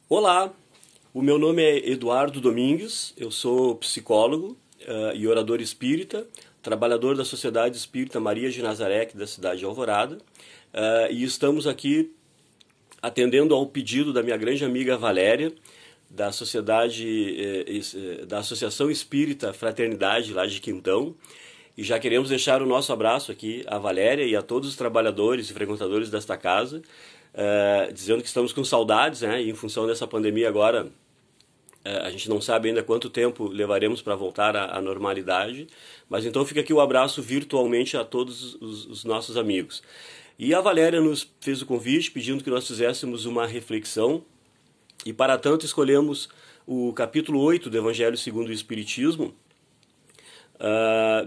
Olá, o meu nome é Eduardo Domingues, eu sou psicólogo e orador espírita, trabalhador da Sociedade Espírita Maria de Nazaré, aqui da cidade de Alvorada, e estamos aqui atendendo ao pedido da minha grande amiga Valéria, da da Associação Espírita Fraternidade lá de Quintão, e já queremos deixar o nosso abraço aqui à Valéria e a todos os trabalhadores e frequentadores desta casa, dizendo que estamos com saudades, né? E em função dessa pandemia agora, a gente não sabe ainda quanto tempo levaremos para voltar à normalidade, mas então fica aqui o abraço virtualmente a todos os nossos amigos. E a Valéria nos fez o convite pedindo que nós fizéssemos uma reflexão, e para tanto escolhemos o capítulo 8 do Evangelho segundo o Espiritismo,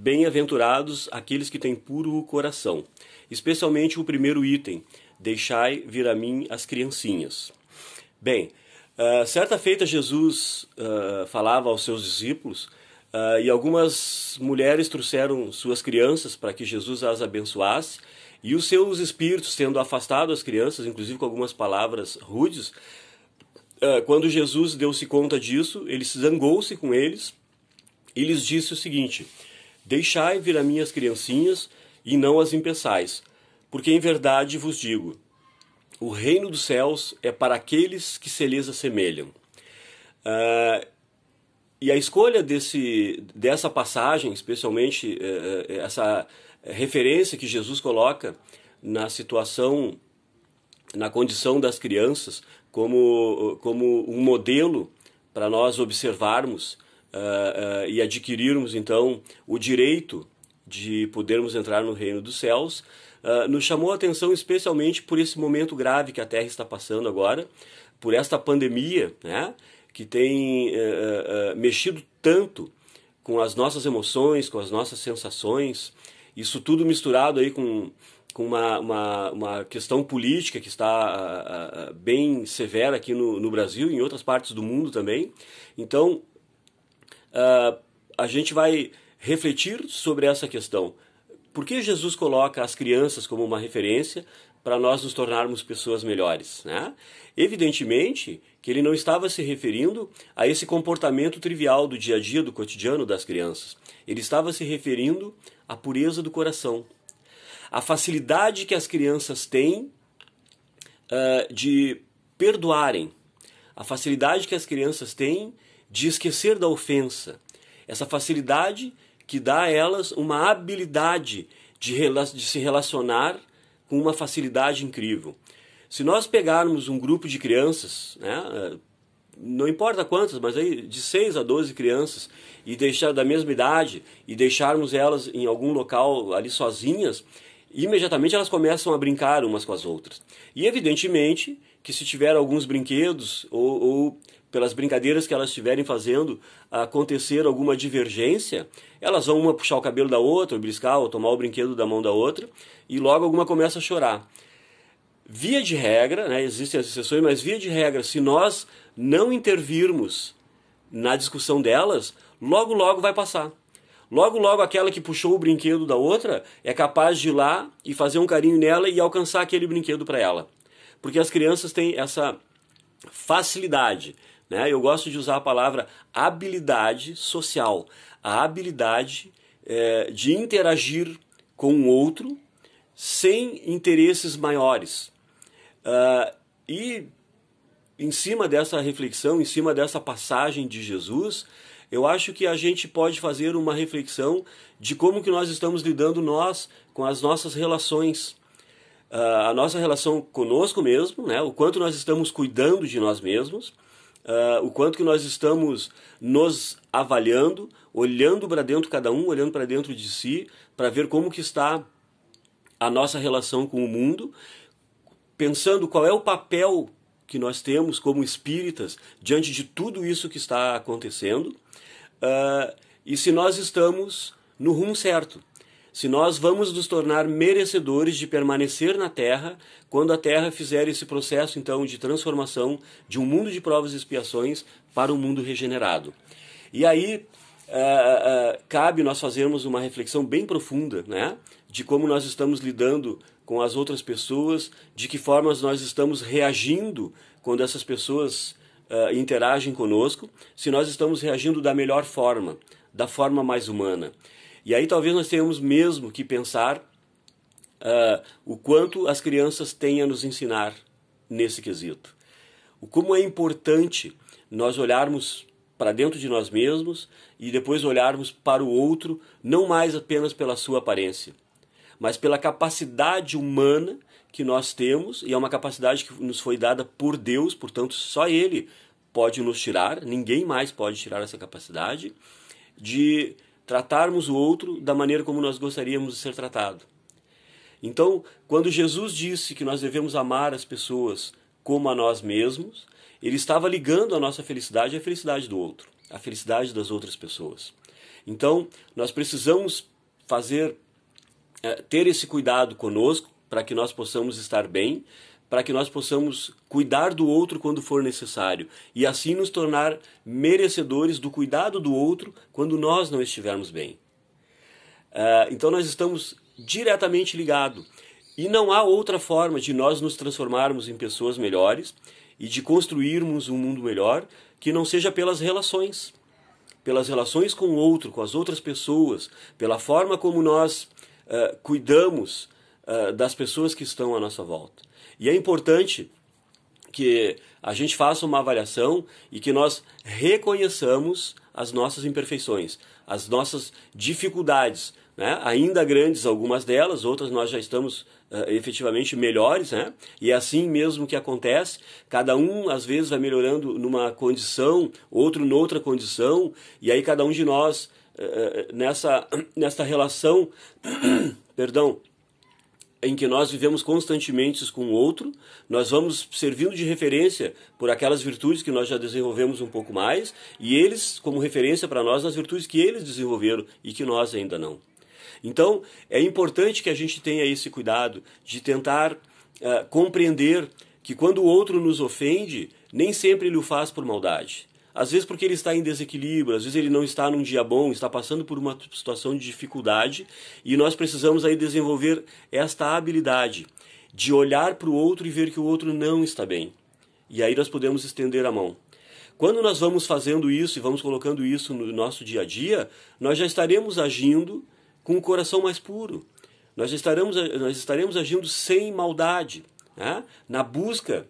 bem-aventurados aqueles que têm puro coração, especialmente o primeiro item, deixai vir a mim as criancinhas. Bem, certa feita Jesus falava aos seus discípulos e algumas mulheres trouxeram suas crianças para que Jesus as abençoasse, e os seus espíritos, tendo afastado as crianças, inclusive com algumas palavras rudes, quando Jesus deu-se conta disso, ele zangou-se com eles e lhes disse o seguinte: deixai vir a mim as criancinhas e não as impeçais, porque em verdade vos digo, o reino dos céus é para aqueles que se lhes assemelham. E a escolha dessa passagem, especialmente essa referência que Jesus coloca na situação, na condição das crianças, como um modelo para nós observarmos e adquirirmos então o direito de podermos entrar no reino dos céus, nos chamou a atenção especialmente por esse momento grave que a Terra está passando agora, por esta pandemia, né, que tem mexido tanto com as nossas emoções, com as nossas sensações, isso tudo misturado aí com uma questão política que está bem severa aqui no Brasil e em outras partes do mundo também. Então, a gente vai refletir sobre essa questão. Por que Jesus coloca as crianças como uma referência para nós nos tornarmos pessoas melhores, né? Evidentemente que ele não estava se referindo a esse comportamento trivial do dia a dia, do cotidiano das crianças. Ele estava se referindo à pureza do coração. A facilidade que as crianças têm de perdoarem. A facilidade que as crianças têm de esquecer da ofensa. Essa facilidade que dá a elas uma habilidade de se relacionar com uma facilidade incrível. Se nós pegarmos um grupo de crianças, né, não importa quantas, mas aí de 6 a 12 crianças, e deixar da mesma idade, e deixarmos elas em algum local ali sozinhas, imediatamente elas começam a brincar umas com as outras. E evidentemente que se tiver alguns brinquedos ou pelas brincadeiras que elas estiverem fazendo, acontecer alguma divergência, elas vão uma puxar o cabelo da outra, ou beliscar, ou tomar o brinquedo da mão da outra, e logo alguma começa a chorar. Via de regra, né, existem as exceções, mas via de regra, se nós não intervirmos na discussão delas, logo logo vai passar. Logo logo aquela que puxou o brinquedo da outra é capaz de ir lá e fazer um carinho nela e alcançar aquele brinquedo para ela. Porque as crianças têm essa facilidade, né? Eu gosto de usar a palavra habilidade social, a habilidade de interagir com o outro sem interesses maiores. E em cima dessa reflexão, em cima dessa passagem de Jesus, eu acho que a gente pode fazer uma reflexão de como que nós estamos lidando com as nossas relações. A nossa relação conosco mesmo, né? O quanto nós estamos cuidando de nós mesmos, o quanto que nós estamos nos avaliando, olhando para dentro cada um, olhando para dentro de si, para ver como que está a nossa relação com o mundo, pensando qual é o papel que nós temos como espíritas diante de tudo isso que está acontecendo, e se nós estamos no rumo certo. Se nós vamos nos tornar merecedores de permanecer na Terra quando a Terra fizer esse processo, então, de transformação de um mundo de provas e expiações para um mundo regenerado. E aí, cabe nós fazermos uma reflexão bem profunda, né, de como nós estamos lidando com as outras pessoas, de que formas nós estamos reagindo quando essas pessoas interagem conosco, se nós estamos reagindo da melhor forma, da forma mais humana. E aí talvez nós tenhamos mesmo que pensar o quanto as crianças têm a nos ensinar nesse quesito. O como é importante nós olharmos para dentro de nós mesmos e depois olharmos para o outro, não mais apenas pela sua aparência, mas pela capacidade humana que nós temos, e é uma capacidade que nos foi dada por Deus, portanto só Ele pode nos tirar, ninguém mais pode tirar essa capacidade de tratarmos o outro da maneira como nós gostaríamos de ser tratado. Então, quando Jesus disse que nós devemos amar as pessoas como a nós mesmos, Ele estava ligando a nossa felicidade à felicidade do outro, à felicidade das outras pessoas. Então, nós precisamos ter esse cuidado conosco para que nós possamos estar bem, para que nós possamos cuidar do outro quando for necessário e assim nos tornar merecedores do cuidado do outro quando nós não estivermos bem. Então nós estamos diretamente ligados e não há outra forma de nós nos transformarmos em pessoas melhores e de construirmos um mundo melhor que não seja pelas relações com o outro, com as outras pessoas, pela forma como nós cuidamos das pessoas que estão à nossa volta. E é importante que a gente faça uma avaliação e que nós reconheçamos as nossas imperfeições, as nossas dificuldades, né? Ainda grandes algumas delas, outras nós já estamos efetivamente melhores, né? E é assim mesmo que acontece, cada um às vezes vai melhorando numa condição, outro noutra condição, e aí cada um de nós nessa relação perdão, em que nós vivemos constantemente com o outro, nós vamos servindo de referência por aquelas virtudes que nós já desenvolvemos um pouco mais, e eles como referência para nós nas virtudes que eles desenvolveram e que nós ainda não. Então, é importante que a gente tenha esse cuidado de tentar compreender que quando o outro nos ofende, nem sempre ele o faz por maldade. Às vezes porque ele está em desequilíbrio, às vezes ele não está num dia bom, está passando por uma situação de dificuldade, e nós precisamos aí desenvolver esta habilidade de olhar para o outro e ver que o outro não está bem. E aí nós podemos estender a mão. Quando nós vamos fazendo isso e vamos colocando isso no nosso dia a dia, nós já estaremos agindo com o coração mais puro. Nós estaremos agindo sem maldade, né? Na busca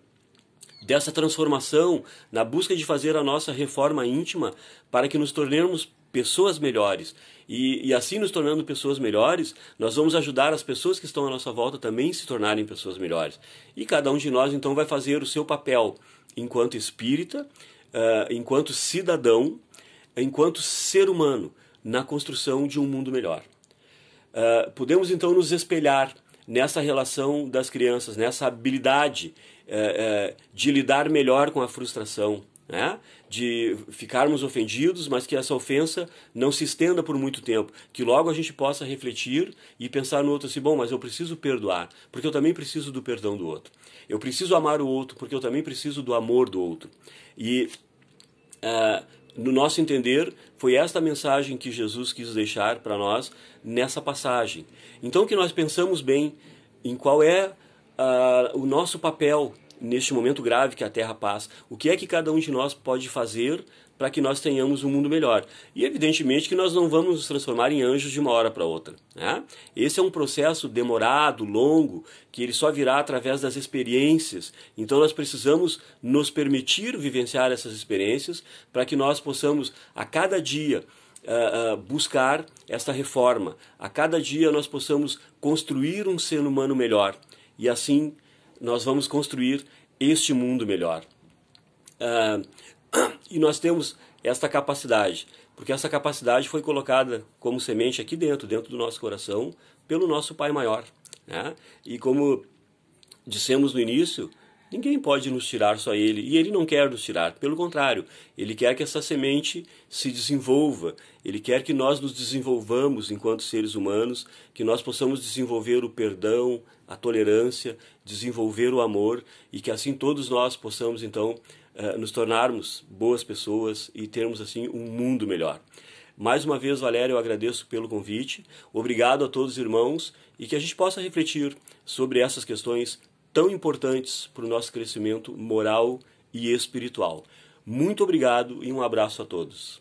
dessa transformação, na busca de fazer a nossa reforma íntima para que nos tornemos pessoas melhores. E assim nos tornando pessoas melhores, nós vamos ajudar as pessoas que estão à nossa volta também a se tornarem pessoas melhores. E cada um de nós então vai fazer o seu papel enquanto espírita, enquanto cidadão, enquanto ser humano na construção de um mundo melhor. Podemos então nos espelhar nessa relação das crianças, nessa habilidade de lidar melhor com a frustração, né? De ficarmos ofendidos, mas que essa ofensa não se estenda por muito tempo, que logo a gente possa refletir e pensar no outro assim, bom, mas eu preciso perdoar, porque eu também preciso do perdão do outro. Eu preciso amar o outro, porque eu também preciso do amor do outro. E no nosso entender, foi esta mensagem que Jesus quis deixar para nós nessa passagem. Então que nós pensamos bem em qual é o nosso papel neste momento grave que a Terra passa. O que é que cada um de nós pode fazer para que nós tenhamos um mundo melhor? E evidentemente que nós não vamos nos transformar em anjos de uma hora para outra, né? Esse é um processo demorado, longo, que ele só virá através das experiências. Então nós precisamos nos permitir vivenciar essas experiências para que nós possamos a cada dia buscar esta reforma. A cada dia nós possamos construir um ser humano melhor. E assim nós vamos construir este mundo melhor. E nós temos esta capacidade, porque essa capacidade foi colocada como semente aqui dentro do nosso coração, pelo nosso Pai Maior, né? E como dissemos no início, ninguém pode nos tirar, só Ele. E Ele não quer nos tirar, pelo contrário, Ele quer que essa semente se desenvolva, Ele quer que nós nos desenvolvamos enquanto seres humanos, que nós possamos desenvolver o perdão, a tolerância, desenvolver o amor, e que assim todos nós possamos então nos tornarmos boas pessoas e termos assim um mundo melhor. Mais uma vez, Valério, eu agradeço pelo convite, obrigado a todos os irmãos, e que a gente possa refletir sobre essas questões tão importantes para o nosso crescimento moral e espiritual. Muito obrigado e um abraço a todos.